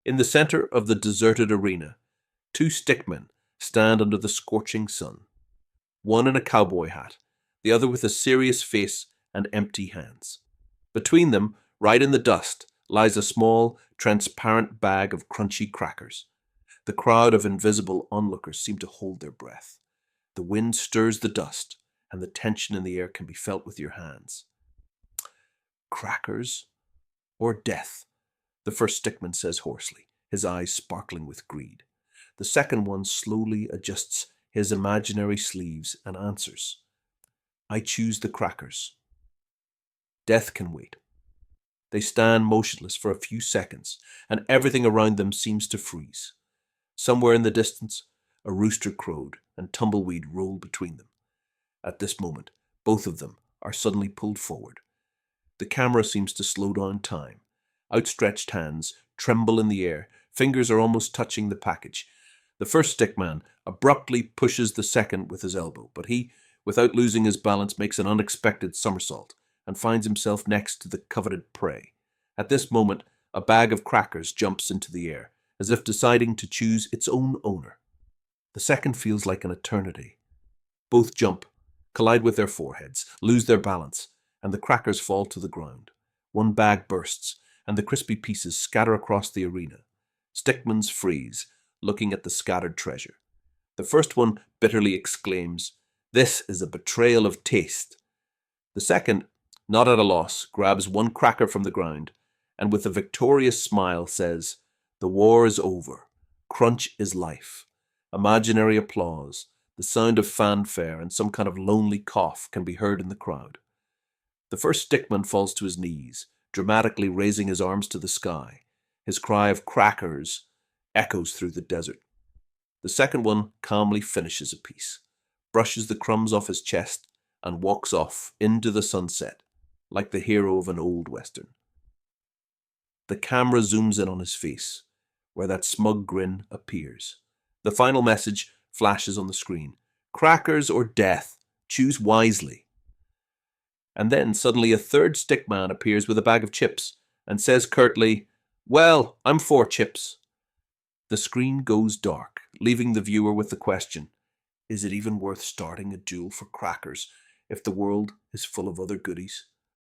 In the center of the deserted arena, two stickmen stand under the scorching sun, one in a cowboy hat, the other with a serious face and empty hands. Between them, right in the dust, lies a small, transparent bag of crunchy crackers. The crowd of invisible onlookers seem to hold their breath. The wind stirs the dust, and the tension in the air can be felt with your hands. Crackers or death, the first stickman says hoarsely, his eyes sparkling with greed. The second one slowly adjusts his imaginary sleeves and answers, I choose the crackers. Death can wait. They stand motionless for a few seconds, and everything around them seems to freeze. Somewhere in the distance, a rooster crowed, and tumbleweed rolled between them. At this moment, both of them are suddenly pulled forward. The camera seems to slow down time. Outstretched hands tremble in the air, fingers are almost touching the package. The first stickman abruptly pushes the second with his elbow, but he, without losing his balance, makes an unexpected somersault and finds himself next to the coveted prey. At this moment, a bag of crackers jumps into the air, as if deciding to choose its own owner. The second feels like an eternity. Both jump, collide with their foreheads, lose their balance, and the crackers fall to the ground. One bag bursts, and the crispy pieces scatter across the arena. Stickmans freeze, looking at the scattered treasure. The first one bitterly exclaims, This is a betrayal of taste. The second, not at a loss, grabs one cracker from the ground, and with a victorious smile says, The war is over. Crunch is life. Imaginary applause, the sound of fanfare, and some kind of lonely cough can be heard in the crowd. The first stickman falls to his knees, dramatically raising his arms to the sky. His cry of crackers echoes through the desert. The second one calmly finishes a piece, brushes the crumbs off his chest, and walks off into the sunset, like the hero of an old western. The camera zooms in on his face, where that smug grin appears. The final message flashes on the screen. Crackers or death, choose wisely. And then suddenly a third stickman appears with a bag of chips and says curtly, Well, I'm for chips. The screen goes dark, leaving the viewer with the question, is it even worth starting a duel for crackers if the world is full of other goodies?